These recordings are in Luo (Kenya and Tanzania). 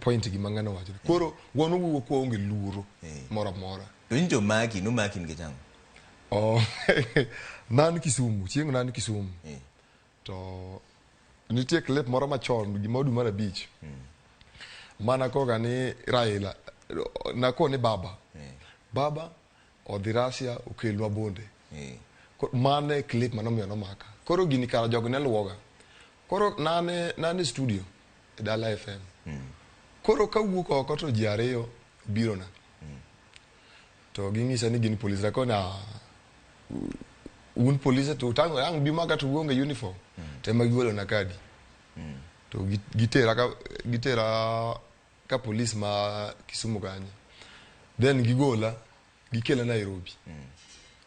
point gi mangano wacho koro wono wuo ko onge luro mora mora to injo maki no maki nge chango nan Kisumu chieng nan Kisumu to nitie clip moro machon gi modu mara beach mana koga ni Raila na ko ni baba odhi Russia okelnwa bunde mane clip manomiyo nomaka koro gini kara jogo ne luoga koro nane studio Dala FM koro kawuok oko to ji ariyo biro na to ging'isa ni gini police rakona un police to tango ang bimaka to wonge uniform tema giwolo na kadi to gitera ka police ma Kisumu kanyo then gigola gikela Nairobi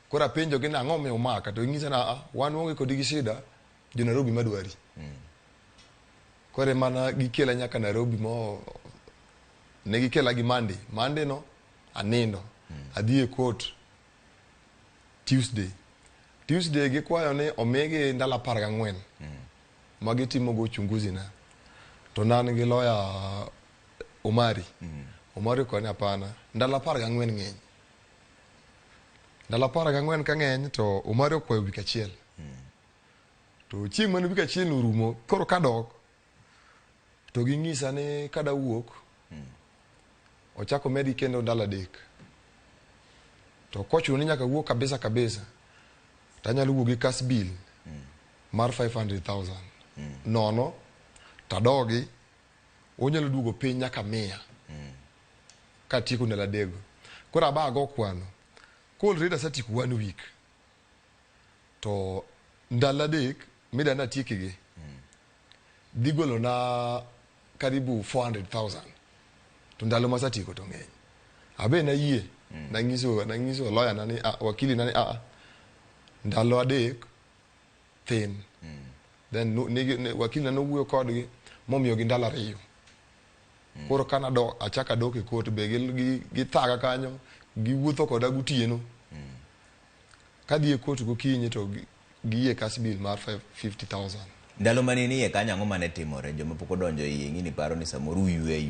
kora penjo gina ang'o me omaka to ng'isa na wan wonge kodi gi shida jo Nairobi madwari kore mana gikela nyaka Nairobi mo ne gikela gi Monday no anindo adhi e court Tuesday gikwayo ne omege ndala 14 magi timo go uchunguzi na to nan gi lawyer Omari ko ne apana ndala 14 ng'eny ndala 14 ka ng'eny to Omari okwayo wik achiel to chieng' mane wik achiel orumo koro kadok to ging'isa ne kada wuok ochako medi kendo ndala 3 to kochu ni nyaka wuok kabisa tanyalo wuok gi cash bill mar 500,000 nono tadogi onyalo duogo piny nyaka 100 ka tieko ndala 3 koro abago kwano kol reda satiku 1 week to ndala 3 mida na tiekige digolo na karibu 400,000 to ndalo masatiko to ng'eny abe na yie nangiso lawyer nani wakili nani ndalo 3 thin then wakili nani wuyo kodgi momiyo gi ndala 2 koro kana achaka dok e court be gi thaga kanyo gi wuotho koda gutieno kadhi e court gokinyi to giye cash bill mar 50,000 ndalo manini e kanyo ang'o mane timore joma pok odonjo iye ng'ini paro ni samoro uywe